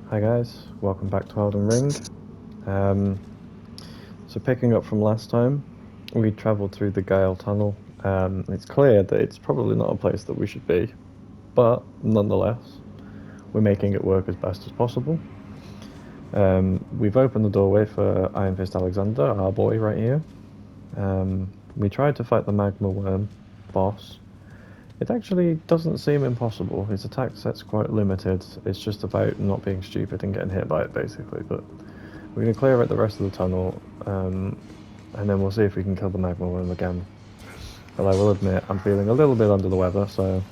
Hi guys, welcome back to Elden Ring. So picking up from last time, we travelled through the Gael tunnel. It's clear that it's probably not a place that we should be, but nonetheless, we're making it work as best as possible. We've opened the doorway for Iron Fist Alexander, our boy right here. We tried to fight the Magma Wyrm boss. It actually doesn't seem impossible. His attack set's quite limited. It's just about not being stupid and getting hit by it, basically. But we're going to clear out the rest of the tunnel, and then we'll see if we can kill the Magma Wyrm again. But I will admit, I'm feeling a little bit under the weather, so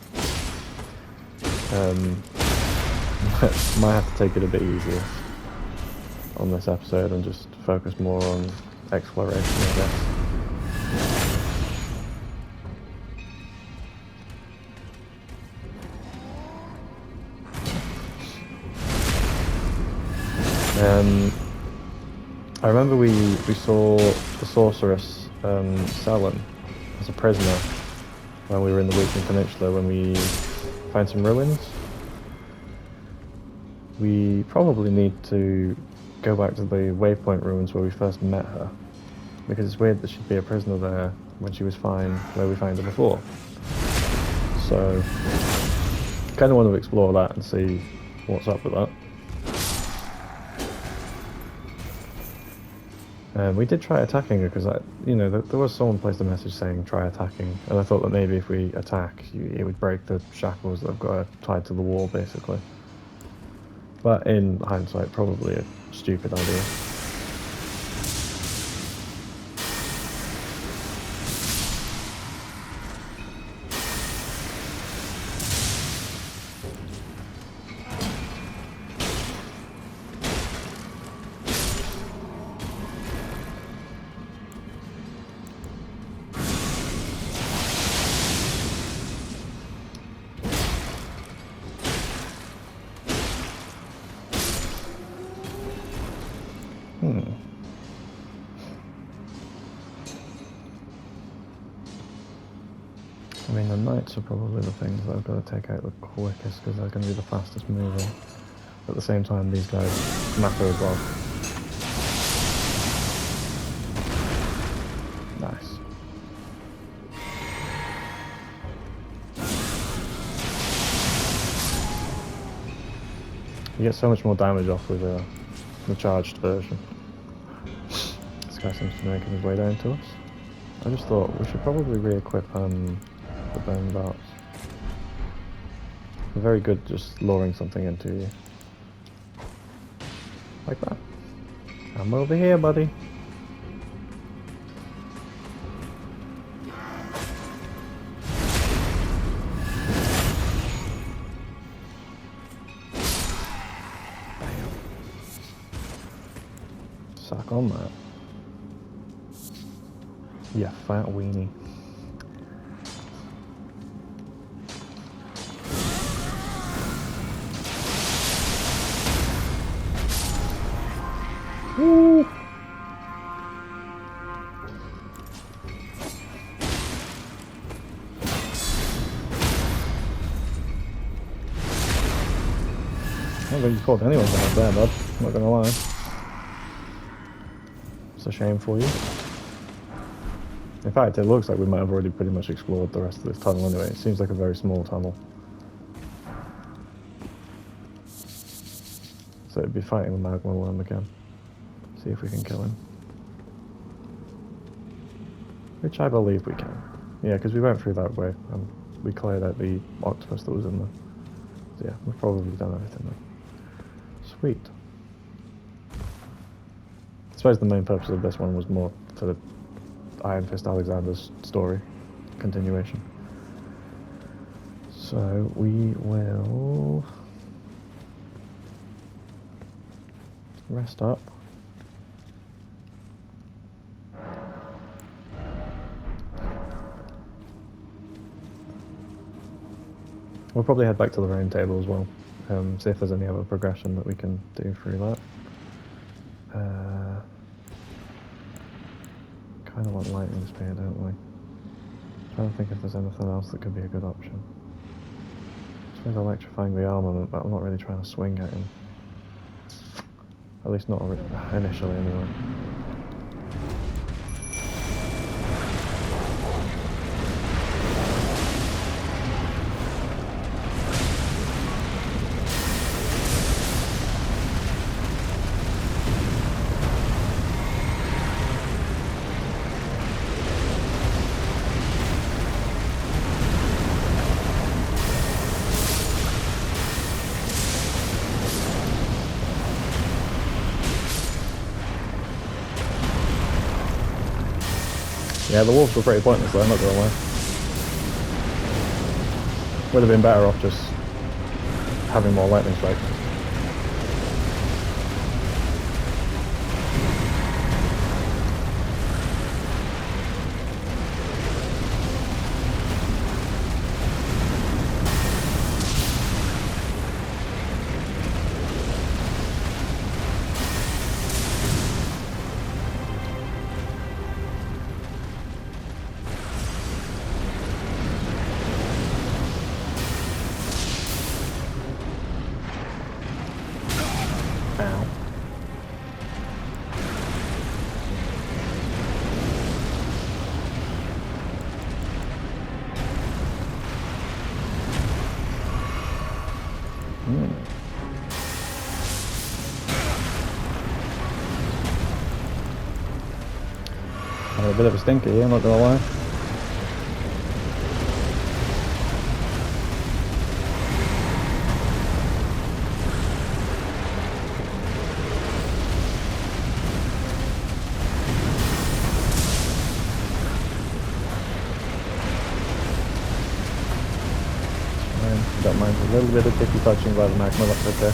might have to take it a bit easier on this episode and just focus more on exploration, I guess. I remember we saw the sorceress Selen as a prisoner when we were in the Weakling Peninsula when we found some ruins. We probably need to go back to the Waypoint ruins where we first met her, because it's weird that she'd be a prisoner there when she was fine where we found her before. So, kind of want to explore that and see what's up with that. We did try attacking her because, there was someone placed a message saying try attacking, and I thought that maybe if we attack, it would break the shackles that I've got tied to the wall, basically. But in hindsight, probably a stupid idea. I mean, the knights are probably the things that I've got to take out the quickest because they're going to be the fastest moving. At the same time, these guys matter as well. Nice. You get so much more damage off with the charged version. This guy seems to be making his way down to us. I just thought we should probably re-equip the bone darts. They're very good just luring something into you. Like that. I'm over here, buddy. Bam. Suck on that. Yeah, fat weenie. Woo! I don't think you caught anyone down there, bud. I'm not gonna lie. It's a shame for you. In fact, it looks like we might have already pretty much explored the rest of this tunnel anyway. It seems like a very small tunnel. So it'd be fighting the Magma Wyrm again. See if we can kill him. Which I believe we can. Yeah, because we went through that way and we cleared out the octopus that was in there. So yeah, we've probably done everything there. Sweet. I suppose the main purpose of this one was more for the Iron Fist Alexander's story continuation. So we will rest up. We'll probably head back to the Roundtable as well, see if there's any other progression that we can do through that. Kind of want lightning spear, don't we? Trying to think if there's anything else that could be a good option. I suppose electrifying the armament, but I'm not really trying to swing at him. At least not initially, anyway. Yeah, the wolves were pretty pointless though, I'm not gonna lie. Would have been better off just having more lightning strikes. Ow. Having a bit of a stinker here, I'm not gonna lie. Don't mind a little bit of ticky touching by the magma, that's okay.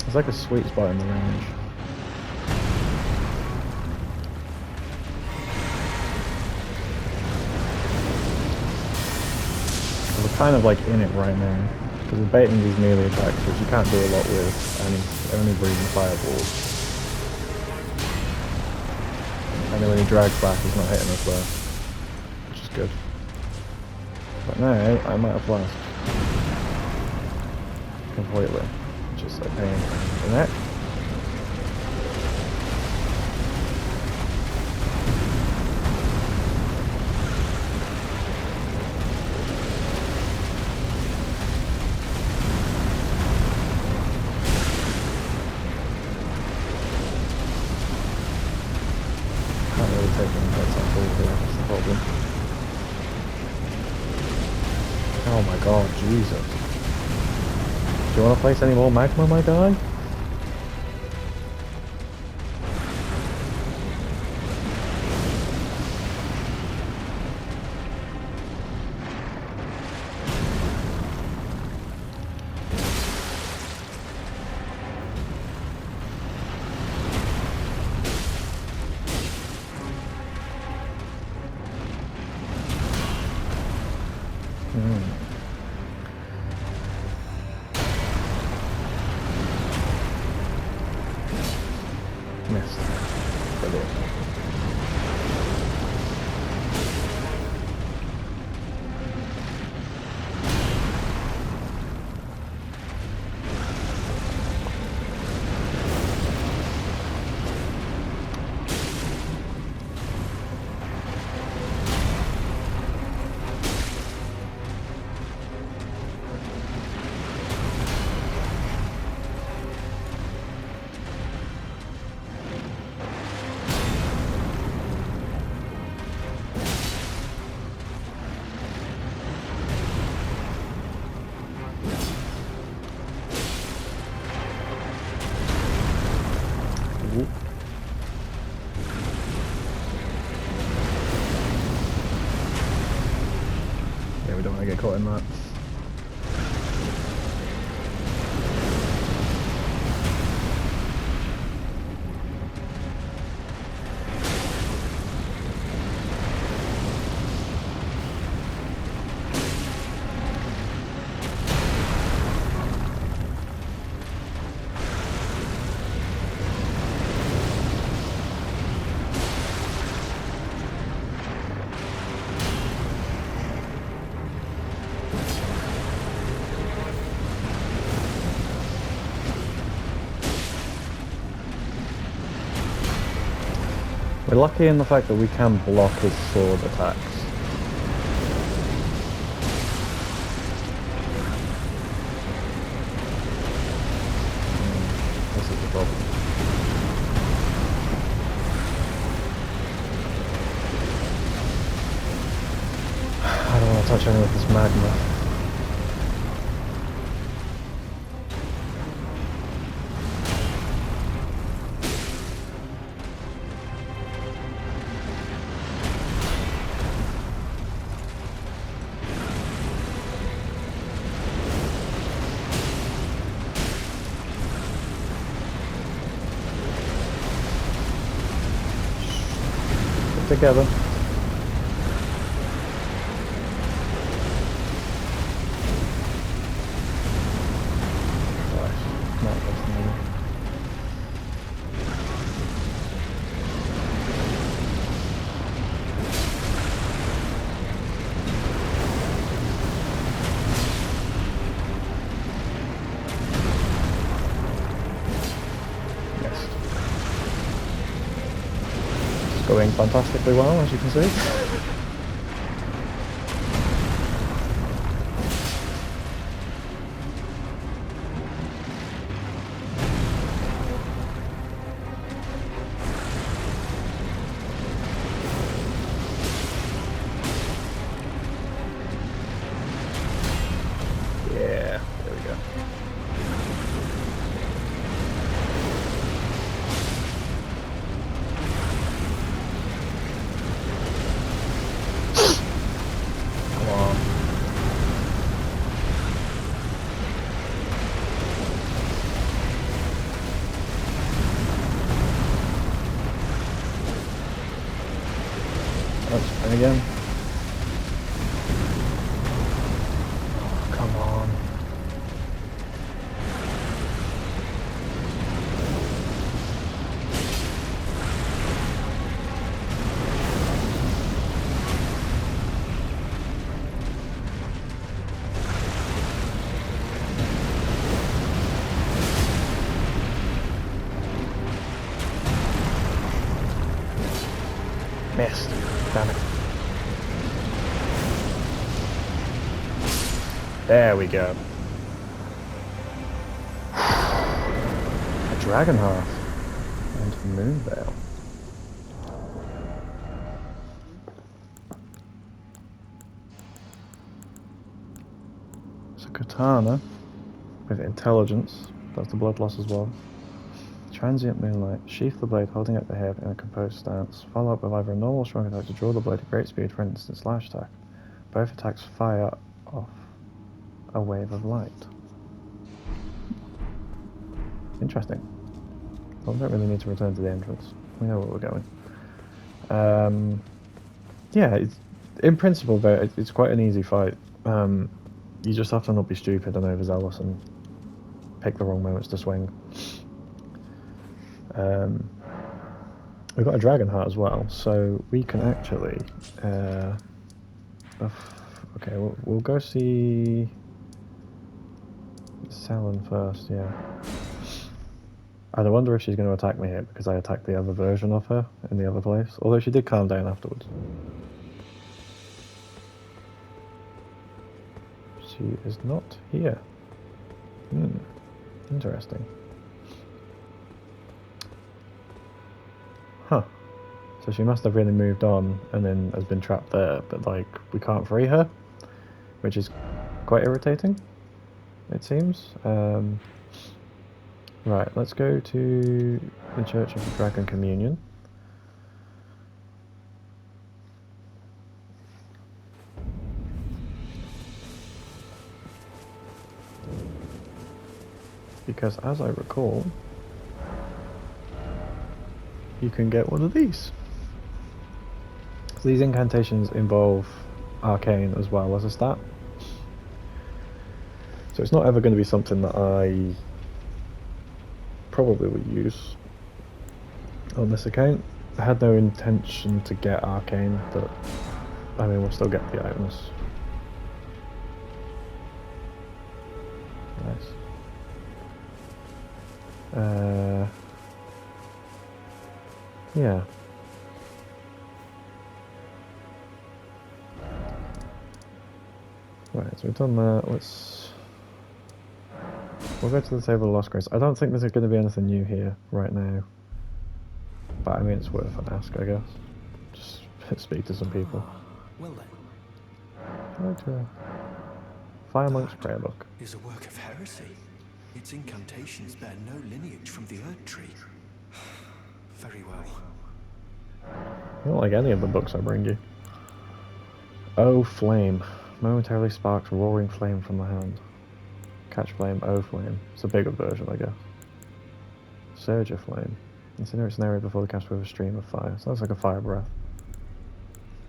It's like a sweet spot in the range. We're kind of like in it right now, because we're baiting these melee attacks, which you can't do a lot with, and he's only breathing fireballs. And then when he drags back, he's not hitting us there, which is good. But now, I might have lost completely. Just like pain in the neck. Can't really take any hits on full here, that's the problem. Oh my god, Jesus. Do you want to place any more magma, my guy? Missed. Brilliant. want to get caught in that. We're lucky in the fact that we can block his sword attacks. This is the problem. I don't want to touch any of this magma. Together. Going fantastically well, as you can see. Yeah, there we go. And again. Oh, come on. Missed. Damn it. There we go. A dragon heart and Moonveil. It's a katana with intelligence. That's the blood loss as well. Transient moonlight. Sheath the blade, holding at the hip in a composed stance. Follow up with either a normal or strong attack to draw the blade at great speed, for instance, slash attack. Both attacks fire off a wave of light. Interesting. Well, we don't really need to return to the entrance. We know where we're going. Yeah, in principle, though, it's quite an easy fight. You just have to not be stupid and overzealous and pick the wrong moments to swing. We've got a dragon heart as well, so we can actually... okay, we'll go see... Selen first, yeah. I wonder if she's going to attack me here because I attacked the other version of her in the other place. Although she did calm down afterwards. She is not here. Interesting. Huh. So she must have really moved on and then has been trapped there, but like, we can't free her, which is quite irritating, it seems. Right, let's go to the Church of the Dragon Communion. because as I recall, you can get one of these. So these incantations involve arcane as well as a stat. So it's not ever going to be something that I probably would use on this account. I had no intention to get arcane, but I mean we'll still get the items. Nice. Yeah. Right, so we've done that. We'll go to the table of Lost Grace. I don't think there's going to be anything new here right now. But I mean, it's worth an ask, I guess. Just speak to some people. Well then. Like to Fire Monk's Prayer Book. Is a work of heresy. Its incantations bear no lineage from the Erd Tree. Very well. You don't like any of the books I bring you. Oh, Flame. Momentarily sparks roaring flame from the hand. Catch Flame, Oh Flame. It's a bigger version, I guess. Surge of Flame. Incinerates an area before the cast with a stream of fire. Sounds like a fire breath.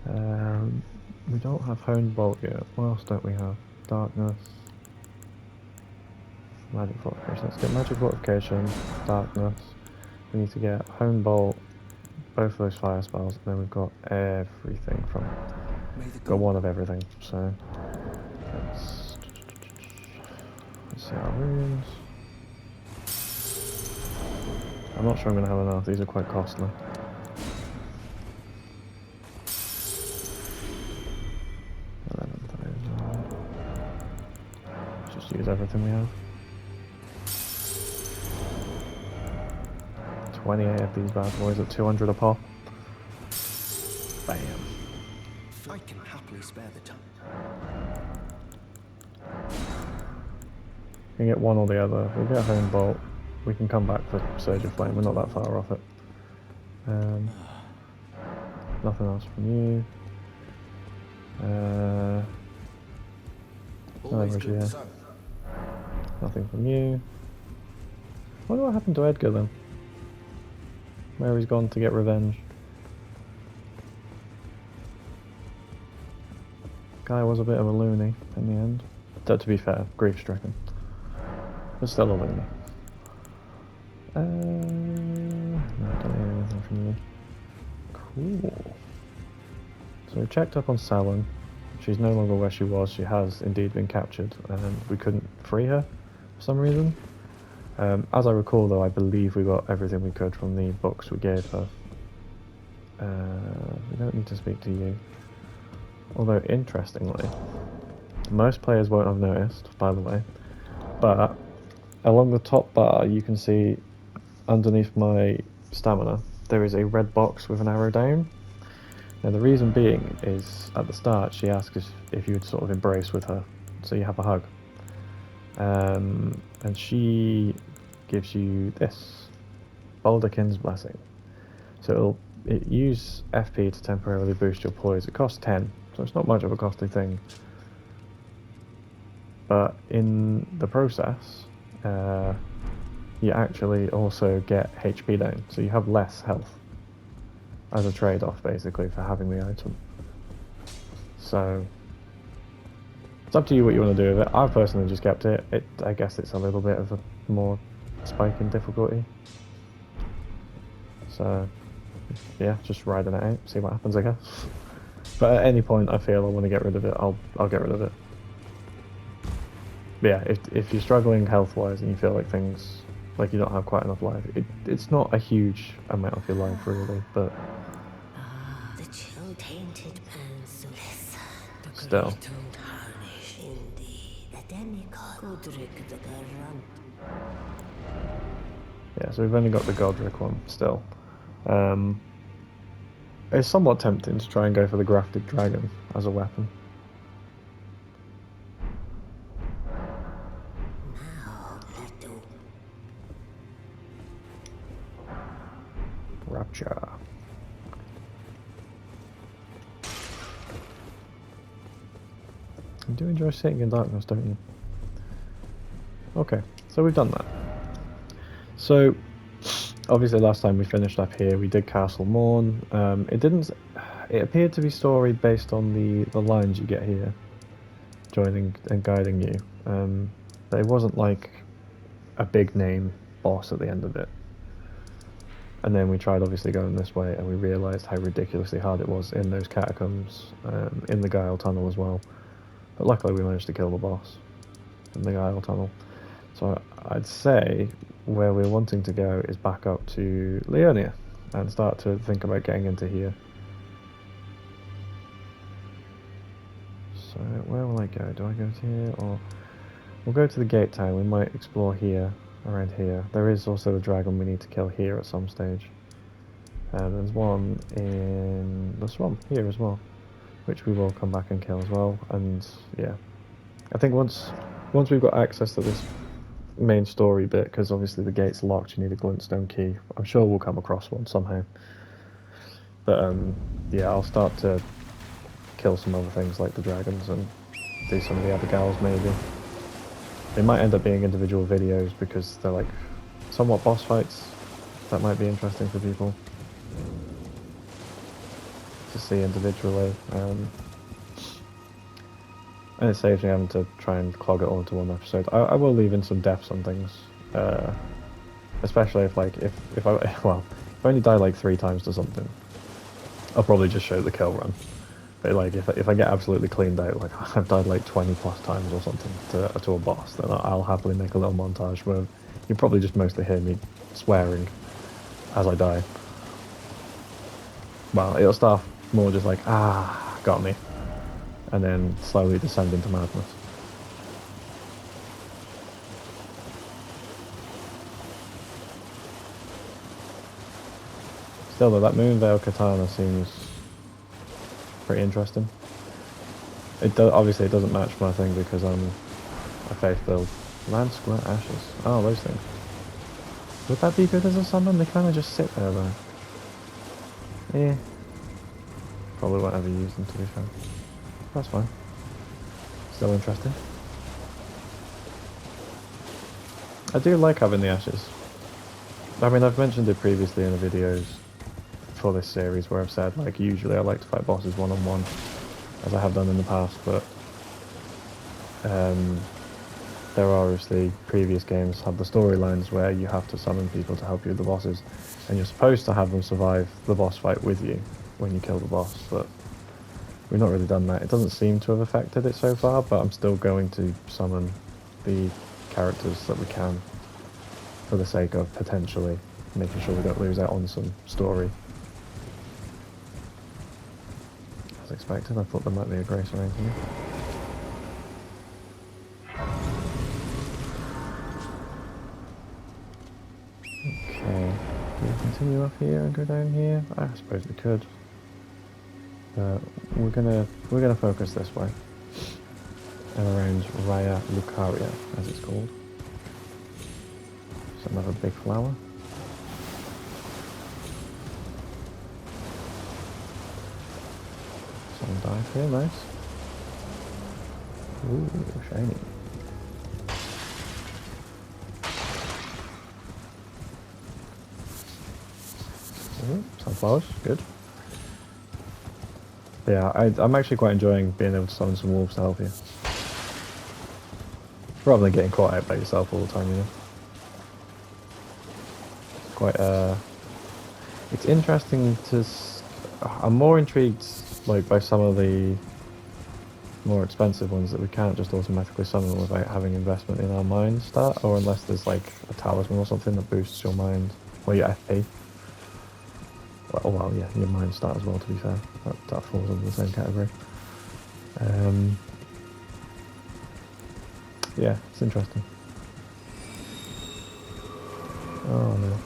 We don't have Honed Bolt yet. What else don't we have? Darkness. Magic Fortification. Let's get Magic Fortification, Darkness. We need to get Honed Bolt, both of those fire spells, and then we've got everything from... Got one of everything, so... Let's see our runes. I'm not sure I'm going to have enough, these are quite costly. Just use everything we have. 28 of these bad boys at 200 a pop. Bam. I can happily spare the time. We can get one or the other. We'll get Home Bolt. We can come back for Surge of Flame. We're not that far off it. Nothing else from you. Nothing from you. I wonder what happened to Edgar then? Where he's gone to get revenge. Guy was a bit of a loony in the end. But to be fair, grief-stricken. But still a loony. No, I don't hear anything from you. Cool. So we checked up on Salon. She's no longer where she was. She has indeed been captured, and we couldn't free her for some reason. As I recall, though, I believe we got everything we could from the books we gave her. We don't need to speak to you. Although, interestingly, most players won't have noticed, by the way, but along the top bar, you can see underneath my stamina, there is a red box with an arrow down. Now, the reason being is, at the start, she asked if you would sort of embrace with her, so you have a hug. And she gives you this, Balderkin's Blessing. So it use FP to temporarily boost your poise. It costs 10, so it's not much of a costly thing. But in the process, you actually also get HP down, so you have less health as a trade-off, basically, for having the item. So it's up to you what you want to do with it. I've personally just kept it. I guess it's a little bit of a more spike in difficulty. So yeah, just riding it out, see what happens, I guess. But at any point I feel I want to get rid of it, I'll get rid of it. But yeah, if you're struggling health-wise and you feel like things, like you don't have quite enough life, it's not a huge amount of your life really, but the chill-tainted Pansulus. still. Yeah, so we've only got the Godric one still. It's somewhat tempting to try and go for the Grafted Dragon as a weapon. Rapture. You do enjoy sitting in darkness, don't you? Okay, so we've done that. So, obviously, last time we finished up here, we did Castle Morn. It didn't. It appeared to be story based on the lines you get here, joining and guiding you. But it wasn't like a big name boss at the end of it. And then we tried obviously going this way, and we realised how ridiculously hard it was in those catacombs, in the Gael tunnel as well. But luckily, we managed to kill the boss in the Gael tunnel. So I'd say where we're wanting to go is back up to Liurnia and start to think about getting into here. So where will I go? Do I go to here, or we'll go to the gate town? We might explore here, around here. There is also the dragon we need to kill here at some stage. And there's one in the swamp here as well, which we will come back and kill as well. And yeah, I think once we've got access to this main story bit, because obviously the gate's locked, you need a glintstone key. I'm sure we'll come across one somehow. But yeah, I'll start to kill some other things like the dragons and do some of the other gals maybe. They might end up being individual videos because they're like somewhat boss fights. That might be interesting for people to see individually. And it saves me having to try and clog it all into one episode. I will leave in some deaths on things, especially if like if I if I only die like 3 times to something, I'll probably just show the kill run. But like if I get absolutely cleaned out, like I've died like 20 plus times or something to a boss, then I'll happily make a little montage where you probably just mostly hear me swearing as I die. Well, it'll start more just like got me, and then slowly descend into madness. Still though, that Moonveil Katana seems pretty interesting. Obviously it doesn't match my thing because I'm a faith build. Land Square Ashes. Oh, those things. Would that be good as a summon? They kind of just sit there though. Yeah. Probably won't ever use them to be fair. That's fine. Still interesting. I do like having the ashes. I mean, I've mentioned it previously in the videos for this series where I've said, like, usually I like to fight bosses one-on-one, as I have done in the past, but there are obviously previous games have the storylines where you have to summon people to help you with the bosses, and you're supposed to have them survive the boss fight with you when you kill the boss, but we've not really done that. It doesn't seem to have affected it so far, but I'm still going to summon the characters that we can for the sake of potentially making sure we don't lose out on some story. As expected, I thought there might be a grace around here. Okay, do we continue up here and go down here? I suppose we could. We're gonna focus this way and around Raya Lucaria, as it's called. It's another big flower. Someone died here, nice. Ooh, shiny. Ooh, sunflowers, good. Yeah, I'm actually quite enjoying being able to summon some wolves to help you. Rather than getting caught out by yourself all the time, you know. It's quite, it's interesting to... I'm more intrigued, like, by some of the more expensive ones that we can't just automatically summon without having investment in our mind stat, or unless there's, like, a talisman or something that boosts your mind, or your FP. Oh well, yeah, your mind stat as well, to be fair. That falls under the same category. Yeah, it's interesting. Oh no.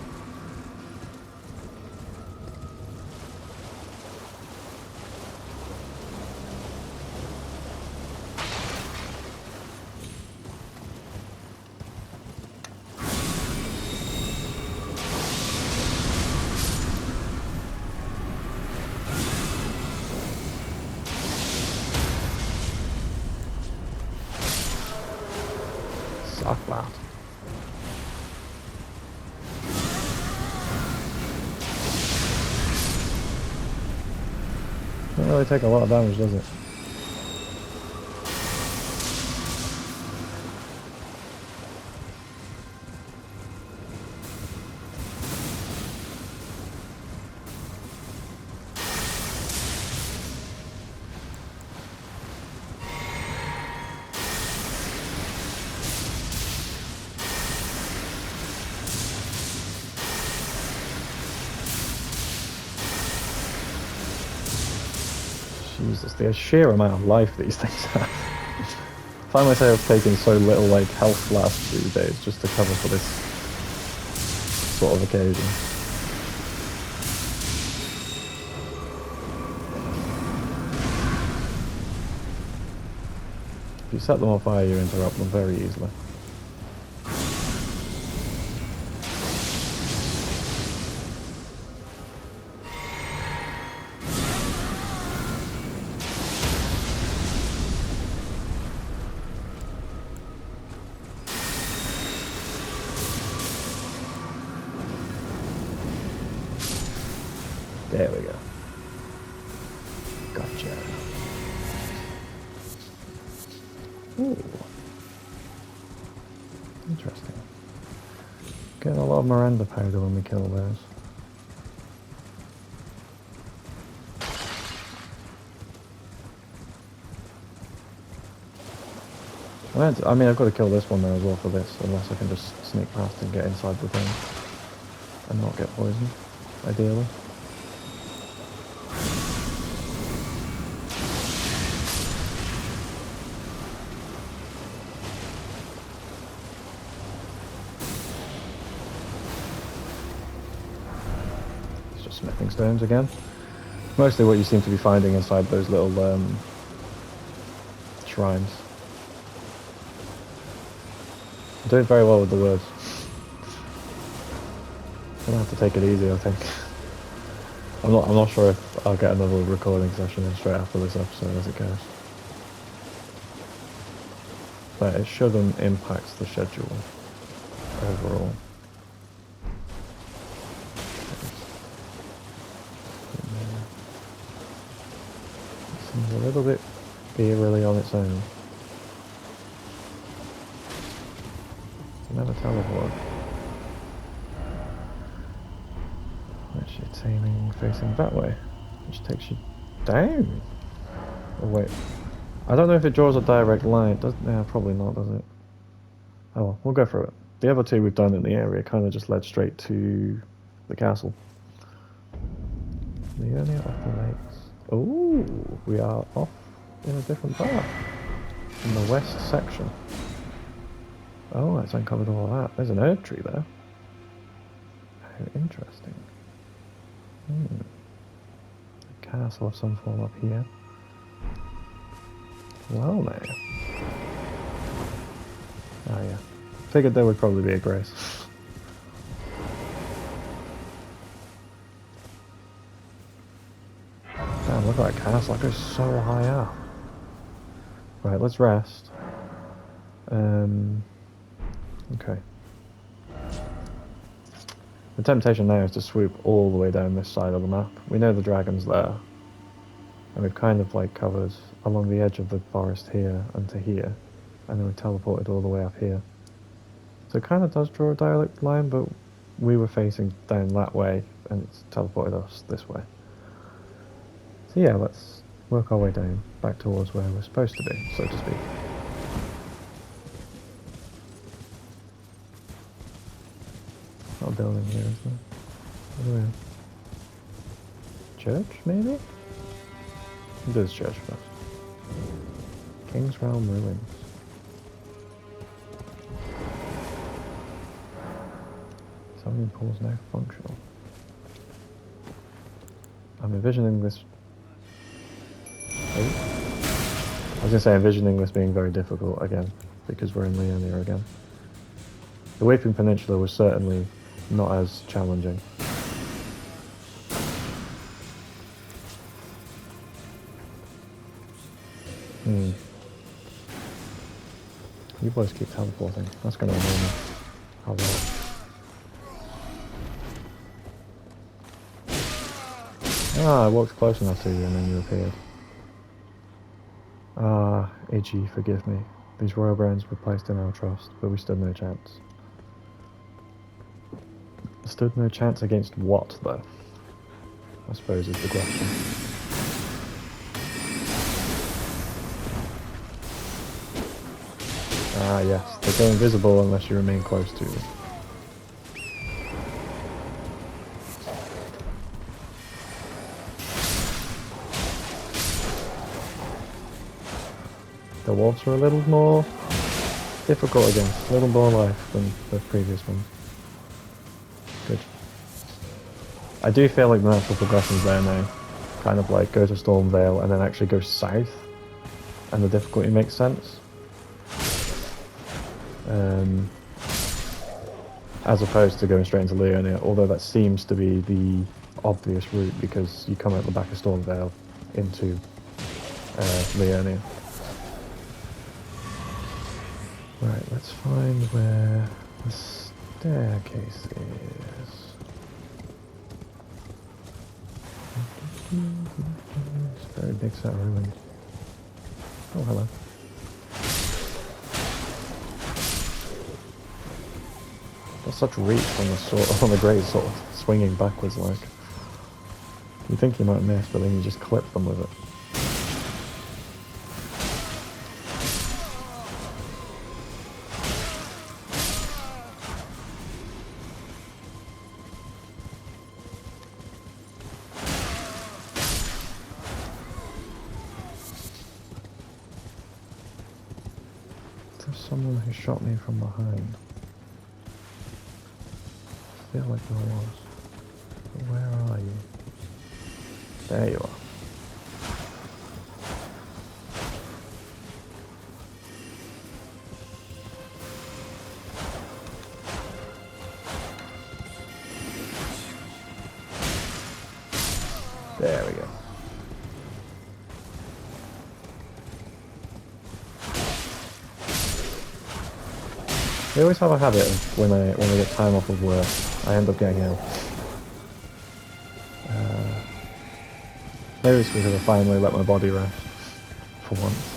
Suck that. Doesn't really take a lot of damage, does it? Jesus, the sheer amount of life these things have. I find myself taking so little like health last few days just to cover for this sort of occasion. If you set them on fire, you interrupt them very easily. There we go. Gotcha. Ooh. Interesting. Getting a lot of Miranda powder when we kill those. I mean, I've got to kill this one there as well for this, unless I can just sneak past and get inside the thing and not get poisoned, ideally. It's just smithing stones again. Mostly what you seem to be finding inside those little shrines. I'm doing very well with the words. I'm gonna have to take it easy, I think. I'm not sure if I'll get another recording session in straight after this episode as it goes. But it shouldn't impact the schedule overall. It seems a little bit eerily on its own. Never teleport. Actually, it's aiming facing that way, which takes you down. Oh wait, I don't know if it draws a direct line. It doesn't? Yeah, probably not, does it? Oh well, we'll go through it. The other two we've done in the area kind of just led straight to the castle. Liurnia of the Lakes. Oh, we are off in a different path in the west section. Oh, it's uncovered all that. There's an herb tree there. How interesting. A castle of some form up here. Well, now. Oh, yeah. Figured there would probably be a grace. Damn, look at that castle. That goes so high up. Right, let's rest. Okay. The temptation now is to swoop all the way down this side of the map. We know the dragon's there. And we've kind of like covered along the edge of the forest here and to here. And then we teleported all the way up here. So it kind of does draw a direct line, but we were facing down that way and it's teleported us this way. So yeah, let's work our way down, back towards where we're supposed to be, so to speak. Not a building here, is there? What are we in? Church, maybe? We'll do this church first. Kingsrealm ruins. Summoning pool is now functional. I'm envisioning this... I was going to say envisioning this being very difficult again, because we're in Liurnia again. The Weeping Peninsula was certainly not as challenging. You boys keep teleporting. That's going to annoy me. How about it? Ah, I walked close enough to you and then you appeared. Ah, Iggy, forgive me. These royal brains were placed in our trust, but we stood no chance. Stood no chance against what, though? I suppose is the question. Ah, yes. They go invisible unless you remain close to them. The wolves are a little more difficult against, a little more life than the previous ones. Good. I do feel like the natural progression's there now. Kind of like go to Stormveil and then actually go south, and the difficulty makes sense. As opposed to going straight into Liurnia, although that seems to be the obvious route because you come out the back of Stormveil into Liurnia. Right, let's find where the staircase is. It's a very big set of ruins. Oh, hello. That's such reach on the grade, sort of swinging backwards like. You think you might miss, but then you just clip them with it. There's someone who shot me from behind. I feel like there was. But where are you? There you are. There we go. I always have a habit of when I get time off of work, I end up getting ill. Maybe it's because I finally let my body rest for once.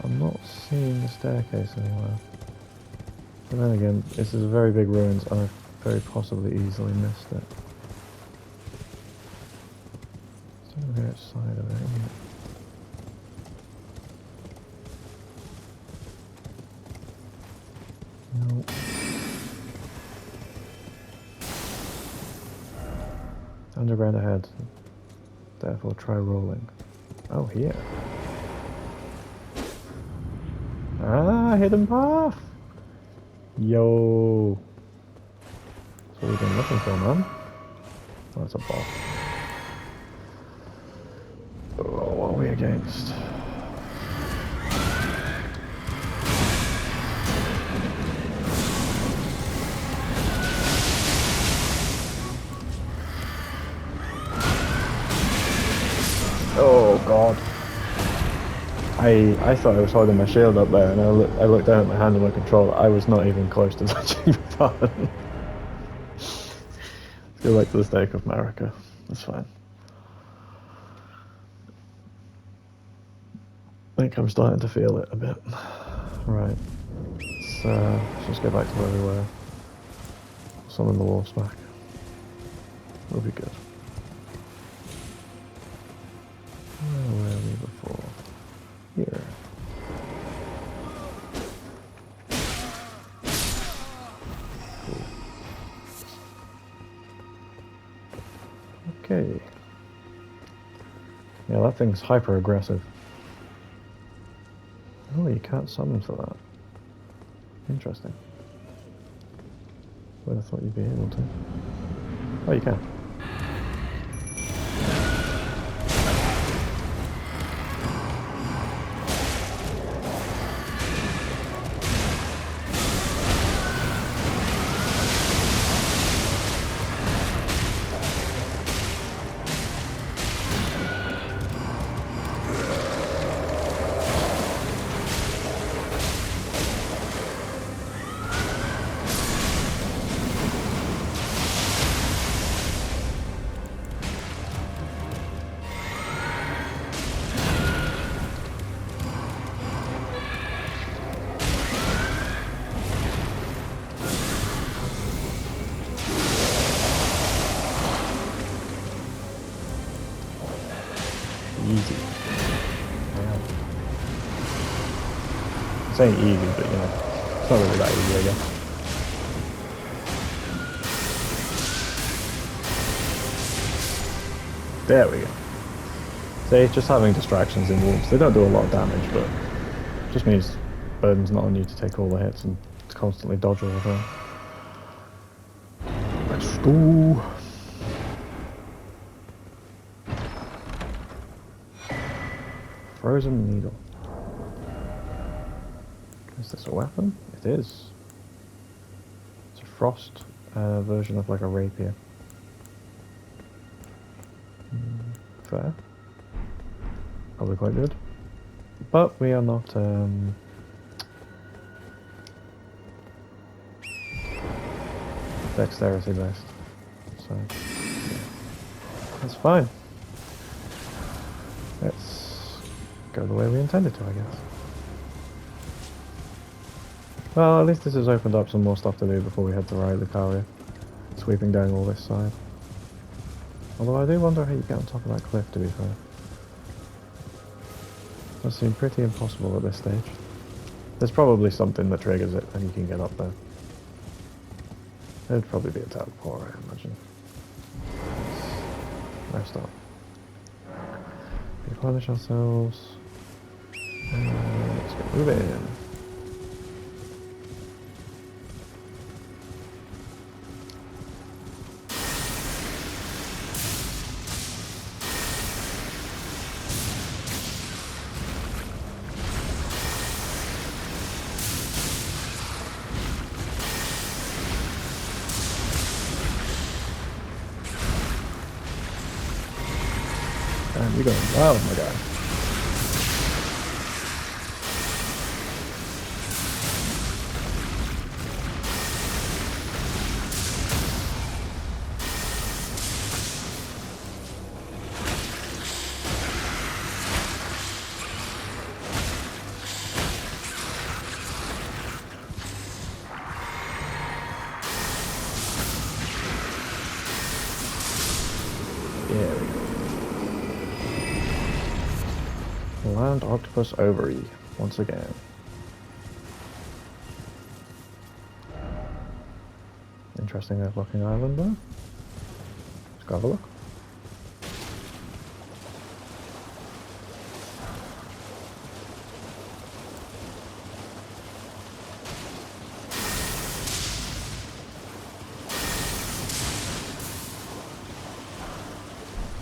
I'm not seeing the staircase anywhere. But then again, this is a very big ruins and I've very possibly easily missed it. It's on the outside of it, isn't it? Nope. Underground ahead. Therefore try rolling. Oh, here. Ah, hidden path! Yo! That's what we've been looking for, man. Oh, that's a boss. Oh, what are we against? Oh god. I thought I was holding my shield up there and I looked down at my hand and my controller. I was not even close to touching the button. Let's go back to the stake of Marika. That's fine. I think I'm starting to feel it a bit. Right. Let's just go back to where we were. Summon the wolves back. We'll be good. Where were we before? Here. Cool. Okay. Yeah, that thing's hyper aggressive. Oh, you can't summon for that. Interesting. Would have thought you'd be able to. Oh, you can. easy. Yeah. I'm saying easy, but you know, it's not really that easy, I guess. There we go. See, just having distractions in wolves, they don't do a lot of damage, but it just means burden's not on you to take all the hits and constantly dodge all the time. Let's go. Frozen needle. Is this a weapon? It is. It's a frost version of like a rapier. Fair. Probably quite good. But we are not dexterity based. So yeah. That's fine. Let's go the way we intended to, I guess. Well, at least this has opened up some more stuff to do before we head to Liurnia, sweeping down all this side. Although I do wonder how you get on top of that cliff, to be fair. Does seem pretty impossible at this stage. There's probably something that triggers it and you can get up there. There'd probably be a teleport, I imagine. Let's rest up. Replenish ourselves. Let's get moving. Damn, you're going wild, my guy. There we go. Land octopus ovary, once again. Interesting looking island there. Let's go have a look.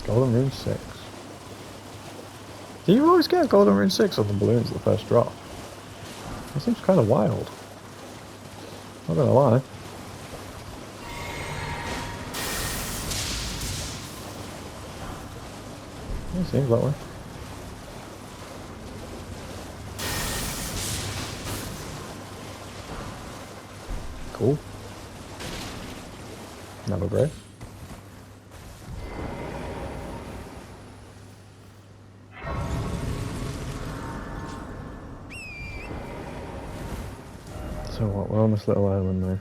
Golden Rune 6. Do you always get Golden Rune 6 on the balloons the first drop? That seems kind of wild. Not gonna lie. It seems that way. Cool. Never grace. So what, we're on this little island now.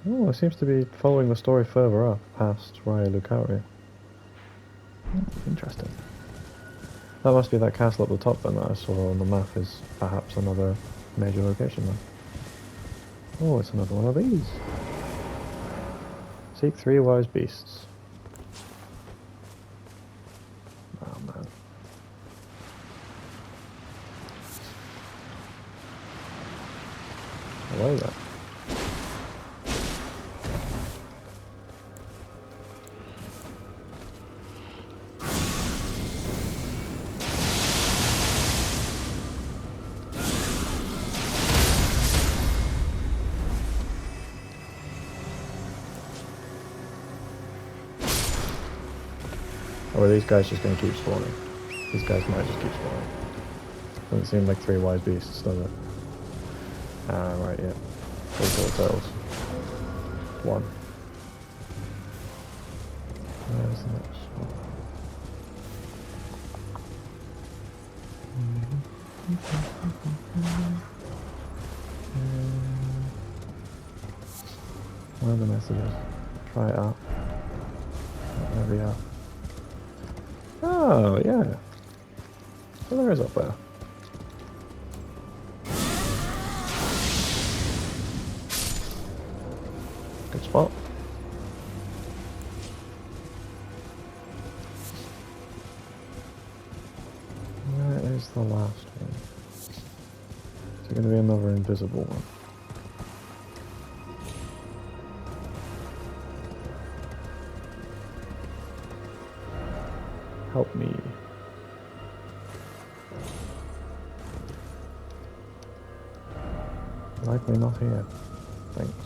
Oh, it seems to be following the story further up, past Liurnia. Interesting. That must be that castle at the top then that I saw on the map is perhaps another major location then. Oh, it's another one of these. Seek 3 wise beasts. Oh man. I like that. Or are these guys just going to keep spawning? These guys might just keep spawning. Doesn't seem like 3 wise beasts, does it? Ah, right, yeah. 3 little turtles. 1. Where's the next one? Where are the messages? Try it out. There we are. Oh, yeah. So there is up there. Good spot. Where is the last one? Is there going to be another invisible one? Help me. Likely not here. Thanks.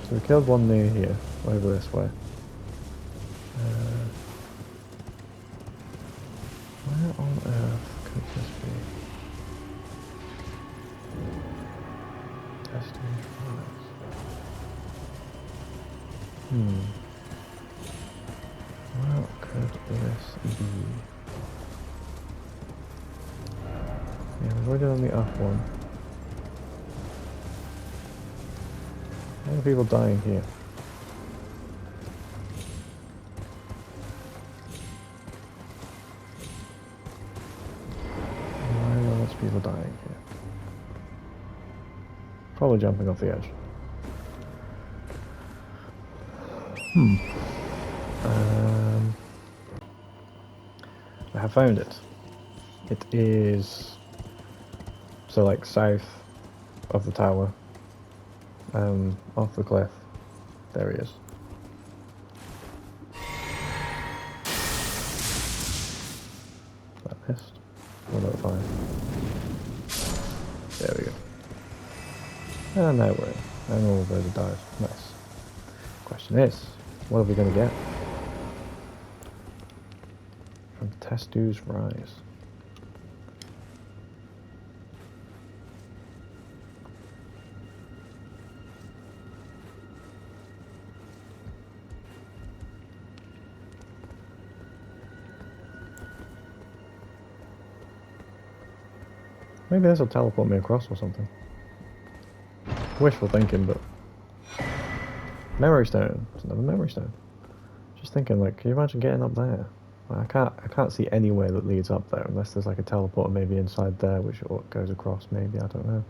So we killed one near here, over this way. Where on earth could this be? Testing trials. What could this be? Yeah, we've already done the up one. How many people dying here? Why are there lots of people dying here? Probably jumping off the edge. I have found it. It is so like south of the tower, off the cliff. There he is. That missed. What about fire? There we go. And now we're in. And all those have died. Nice. Question is, what are we going to get from Testu's Rise? Maybe this will teleport me across or something. Wishful thinking, but... Memory stone. It's another memory stone. Just thinking, like, can you imagine getting up there? Like, I can't see any way that leads up there, unless there's like a teleporter maybe inside there, which goes across, maybe, I don't know.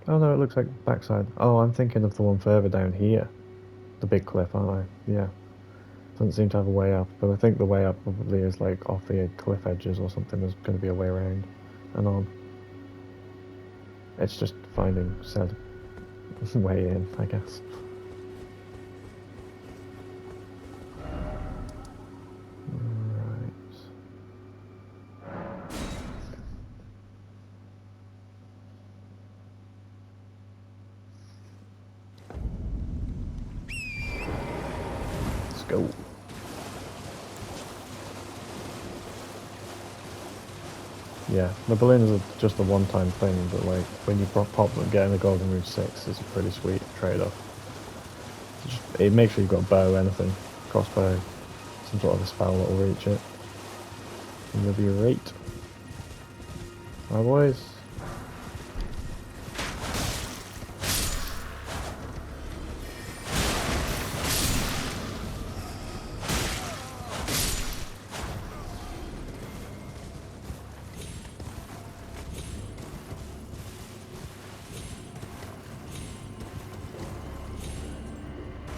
Oh no, it looks like backside. Oh, I'm thinking of the one further down here. The big cliff, aren't I? Yeah. Doesn't seem to have a way up, but I think the way up probably is like off the cliff edges or something. There's going to be a way around and on. It's just finding said way in, I guess. Right. Let's go. Yeah, the balloons are just a one-time thing, but like when you pop them, getting the Golden Rouge 6 is a pretty sweet trade-off. It makes sure you've got a bow, anything, crossbow, some sort of a spell that'll reach it. And you'll be great. My boys.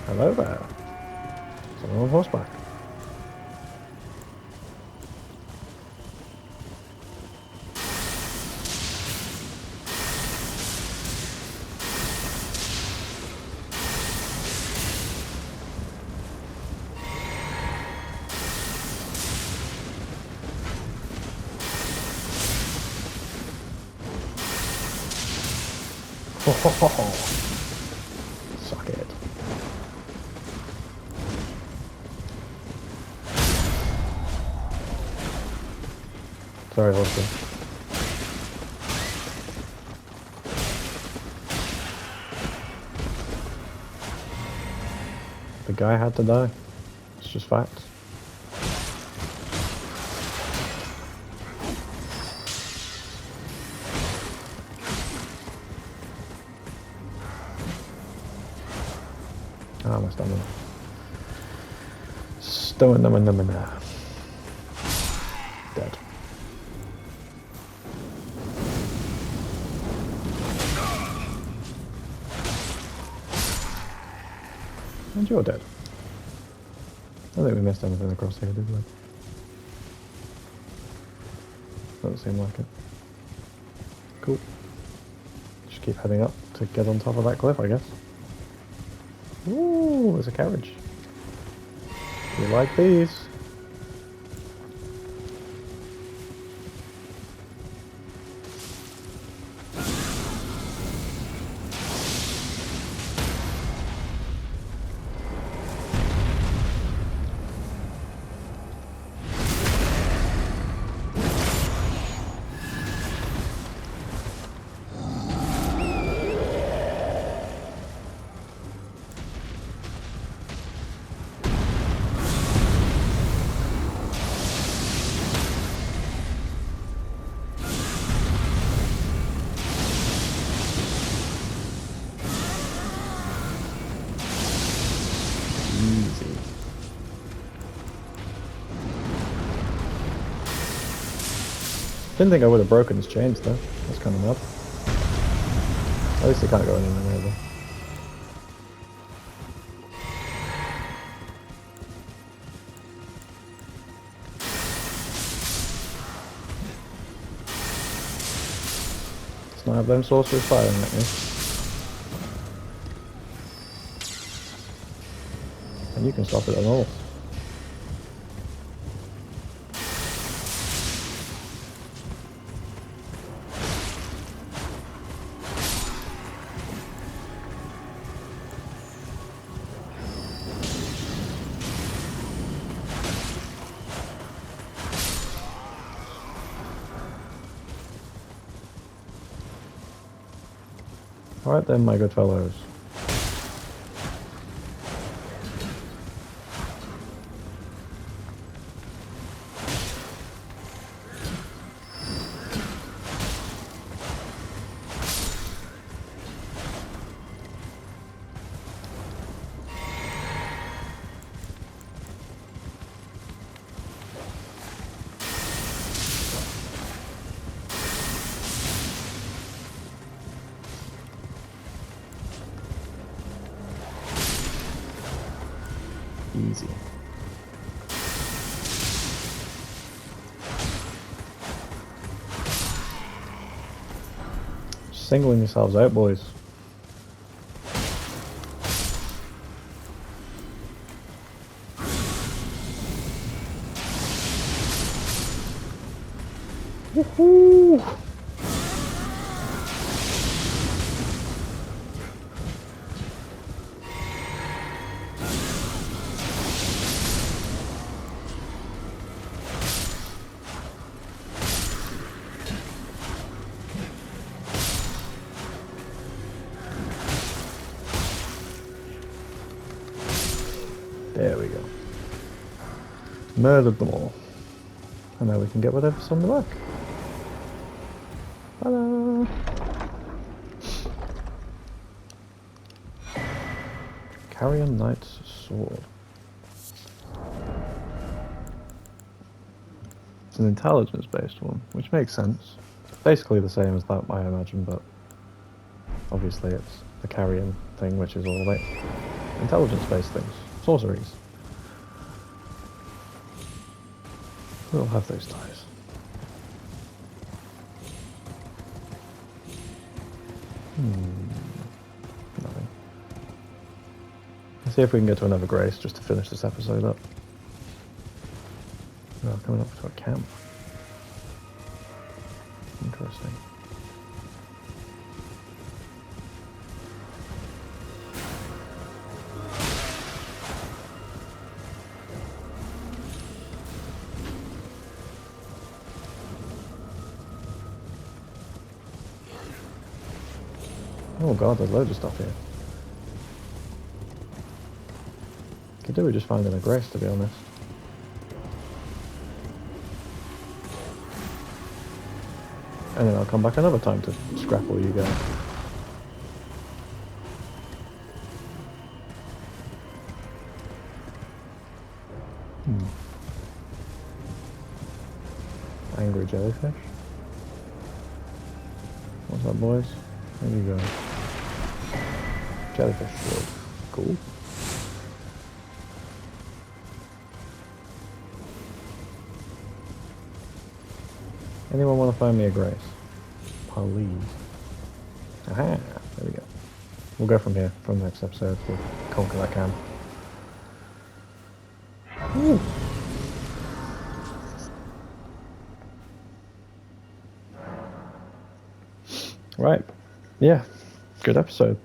Hello there. Someone on horseback. Suck it. Sorry, Horseman. The guy had to die. It's just facts. Ah, my stamina. Stamina. Dead. And you're dead. I don't think we missed anything across here, did we? Doesn't seem like it. Cool. Just keep heading up to get on top of that cliff, I guess. Ooh, there's a carriage. We like these. Didn't think I would have broken his chains though. That's kind of mad. At least he can't go anywhere near them. Let's not have them sorcerers firing at me. And you can stop it at all. Alright then, my good fellows. Easy. Singling yourselves out, boys. Woohoo! There we go. Murdered them all. And now we can get whatever's on the back. Ta-da! Carrion Knight's Sword. It's an intelligence-based one, which makes sense. Basically the same as that, I imagine, but obviously it's the carrion thing, which is all about intelligence-based things. Sorceries. We'll have those ties. Nothing. Let's see if we can get to another grace just to finish this episode up. Oh, coming up to a camp. Interesting. Oh god, there's loads of stuff here. Could do with just finding a grace, to be honest. And then I'll come back another time to scrapple you guys. Angry jellyfish. What's up, boys? There you go. Jellyfish sword. Cool. Anyone want to find me a grace? Please. Aha! There we go. We'll go from here, from the next episode. We'll conquer that camp. Woo. Right. Yeah. Good episode.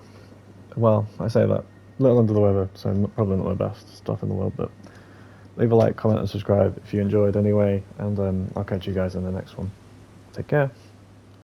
Well, I say that. A little under the weather, so probably not my best stuff in the world, but leave a like, comment, and subscribe if you enjoyed anyway, and I'll catch you guys in the next one. Take care.